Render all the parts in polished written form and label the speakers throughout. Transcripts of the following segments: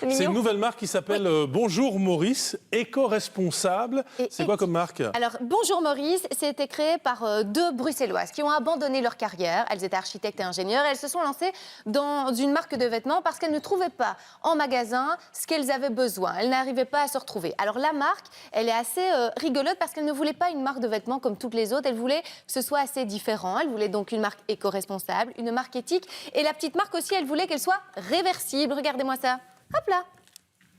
Speaker 1: C'est une nouvelle marque qui s'appelle Bonjour Maurice, éco-responsable. C'est quoi comme marque?
Speaker 2: Alors, Bonjour Maurice, c'était créé par deux Bruxelloises qui ont abandonné leur carrière. Elles étaient architectes et ingénieures. Elles se sont lancées dans une marque de vêtements parce qu'elles ne trouvaient pas en magasin ce qu'elles avaient besoin. Elles n'arrivaient pas à se retrouver. Alors, la marque, elle est assez rigolote parce qu'elle ne voulait pas une marque de vêtements comme toutes les autres. Elle voulait que ce soit assez différent. Elle voulait donc une marque éco-responsable, une marque éthique. Et la petite marque aussi, elle voulait qu'elle soit réversible. Regardez-moi ça. Hop là.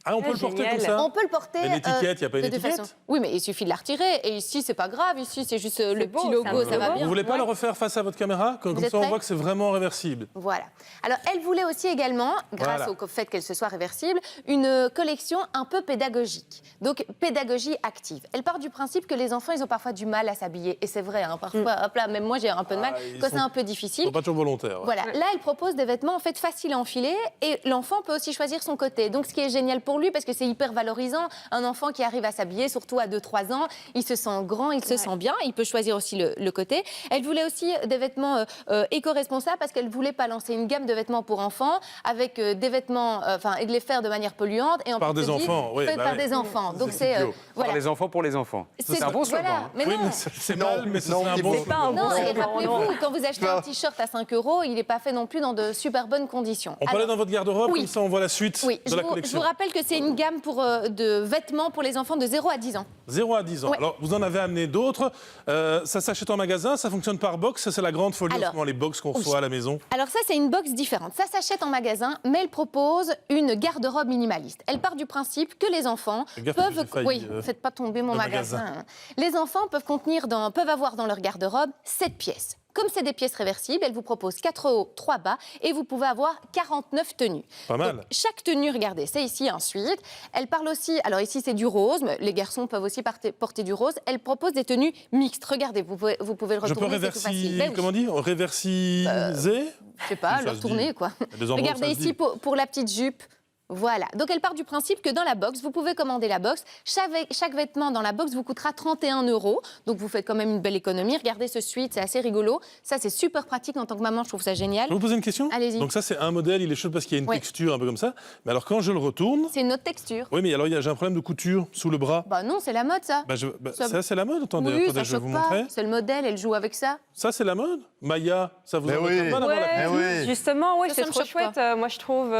Speaker 1: Ah, on peut le porter comme ça?
Speaker 2: On peut le porter.
Speaker 1: Mais l'étiquette, il n'y a pas une étiquette?
Speaker 2: Oui, mais il suffit de la retirer. Et ici, c'est pas grave. Ici, c'est juste le petit logo, ça va bien.
Speaker 1: Vous voulez pas le refaire face à votre caméra? Comme ça, on voit que c'est vraiment réversible.
Speaker 2: Voilà. Alors, elle voulait aussi également, grâce au fait qu'elle se soit réversible, une collection un peu pédagogique. Donc, pédagogie active. Elle part du principe que les enfants, ils ont parfois du mal à s'habiller. Et c'est vrai, hein, parfois, hop là, même moi, j'ai un peu de mal quand c'est un peu difficile.
Speaker 1: Ils sont pas toujours volontaires. Ouais.
Speaker 2: Voilà. Là, elle propose des vêtements en fait faciles à enfiler et l'enfant peut aussi choisir son côté. Donc, ce qui est génial pour lui, parce que c'est hyper valorisant, un enfant qui arrive à s'habiller, surtout à 2-3 ans, il se sent grand, il se sent bien, il peut choisir aussi le côté. Elle voulait aussi des vêtements éco-responsables parce qu'elle voulait pas lancer une gamme de vêtements pour enfants avec des vêtements, et de les faire de manière polluante. Et en
Speaker 1: par des enfants, oui.
Speaker 2: Par des enfants. Donc c'est
Speaker 3: voilà. Par les enfants pour les enfants. C'est un bon slogan.
Speaker 2: Voilà. Mais
Speaker 1: oui,
Speaker 2: non.
Speaker 1: c'est mal, mais c'est un bon slogan.
Speaker 2: Non, et rappelez-vous, quand vous achetez un t-shirt à 5 €, il n'est pas fait non plus dans de super bonnes conditions.
Speaker 1: On peut aller dans votre garde-robe, comme ça on voit la suite de la collection.
Speaker 2: Je vous rappelle que c'est une gamme de vêtements pour les enfants de 0 à 10 ans.
Speaker 1: 0 à 10 ans. Ouais. Alors, vous en avez amené d'autres. Ça s'achète en magasin, ça fonctionne par box. Ça, c'est la grande folie, en ce moment, les box qu'on reçoit à la maison.
Speaker 2: Alors ça, c'est une box différente. Ça s'achète en magasin, mais elle propose une garde-robe minimaliste. Elle part du principe que les enfants peuvent... Oui, faites pas tomber mon magasin. Les enfants peuvent avoir dans leur garde-robe 7 pièces. Comme c'est des pièces réversibles, elle vous propose 4 hauts, 3 bas et vous pouvez avoir 49 tenues.
Speaker 1: Pas mal.
Speaker 2: Donc, chaque tenue, regardez, c'est ici ensuite. Elle parle aussi, alors ici c'est du rose, mais les garçons peuvent aussi porter du rose. Elle propose des tenues mixtes. Regardez, vous pouvez le retourner, c'est tout facile.
Speaker 1: Comment dire, réversiser
Speaker 2: je sais pas, le retourner quoi. Regardez ici pour la petite jupe. Voilà, donc elle part du principe que dans la box, vous pouvez commander la box. Chaque vêtement dans la box vous coûtera 31 €. Donc vous faites quand même une belle économie. Regardez ce sweat, c'est assez rigolo. Ça, c'est super pratique en tant que maman, je trouve ça génial.
Speaker 1: Je vais vous poser une question?
Speaker 2: Allez-y.
Speaker 1: Donc ça, c'est un modèle, il est chaud parce qu'il y a une texture un peu comme ça. Mais alors quand je le retourne...
Speaker 2: C'est une autre texture.
Speaker 1: Oui, mais alors j'ai un problème de couture sous le bras.
Speaker 2: Bah non, c'est la mode ça.
Speaker 1: Ça, c'est la mode? Attendez,
Speaker 2: oui,
Speaker 1: je vais vous montrer.
Speaker 2: C'est le modèle, elle joue avec ça.
Speaker 1: Ça, c'est la mode? Maya, ça vous
Speaker 4: embête
Speaker 1: pas d'avoir la couture?
Speaker 5: Justement, oui, c'est trop chouette. Moi, je trouve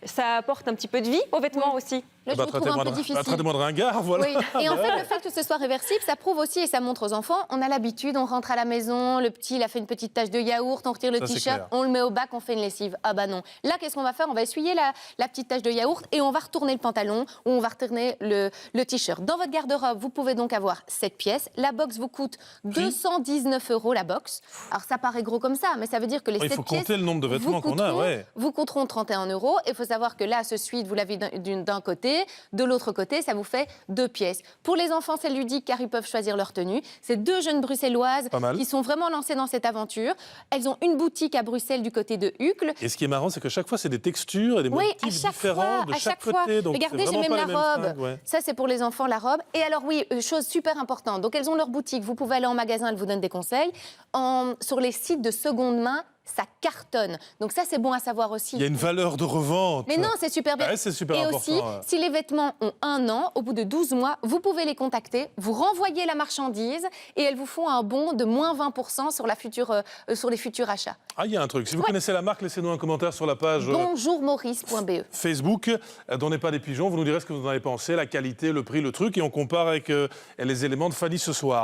Speaker 5: ça apporte un petit peu de vie aux vêtements aussi.
Speaker 2: Là, je trouve un peu difficile.
Speaker 1: Traitez-moi de ringard, voilà.
Speaker 2: Oui. Et en fait, le fait que ce soit réversible, ça prouve aussi, et ça montre aux enfants, on a l'habitude, on rentre à la maison, le petit, il a fait une petite tache de yaourt, on retire le t-shirt, on le met au bac, on fait une lessive. Ah bah non. Là, qu'est-ce qu'on va faire? On va essuyer la petite tache de yaourt et on va retourner le pantalon ou on va retourner le t-shirt. Dans votre garde-robe, vous pouvez donc avoir 7 pièces. La box vous coûte 219 € la box. Alors, ça paraît gros comme ça, mais ça veut dire que les 7 pièces...
Speaker 1: Il faut compter le nombre de vêtements qu'on a,
Speaker 2: vous coûteront 31 €. Il faut savoir que là, ce suite, vous l'avez d'un côté, de l'autre côté, ça vous fait 2 pièces. Pour les enfants, c'est ludique car ils peuvent choisir leur tenue. C'est 2 jeunes bruxelloises qui sont vraiment lancées dans cette aventure. Elles ont une boutique à Bruxelles du côté de Uccle.
Speaker 1: Et ce qui est marrant, c'est que chaque fois, c'est des textures et des motifs différents de chaque côté. Donc,
Speaker 2: regardez, j'ai même la robe. Ça, c'est pour les enfants, la robe. Et alors oui, chose super importante. Donc, elles ont leur boutique. Vous pouvez aller en magasin, elles vous donnent des conseils. Sur les sites de seconde main, ça cartonne. Donc ça, c'est bon à savoir aussi.
Speaker 1: Il y a une valeur de revente.
Speaker 2: Mais non, c'est super bien.
Speaker 1: C'est super important.
Speaker 2: Et aussi, si les vêtements ont 1 an, au bout de 12 mois, vous pouvez les contacter, vous renvoyez la marchandise et elles vous font un bon de moins 20% sur les futurs achats.
Speaker 1: Ah, il y a un truc. Si vous connaissez la marque, laissez-nous un commentaire sur la page
Speaker 2: bonjourmaurice.be.
Speaker 1: Facebook, Donnez pas des pigeons. Vous nous direz ce que vous en avez pensé, la qualité, le prix, le truc. Et on compare avec les éléments de Fanny ce soir.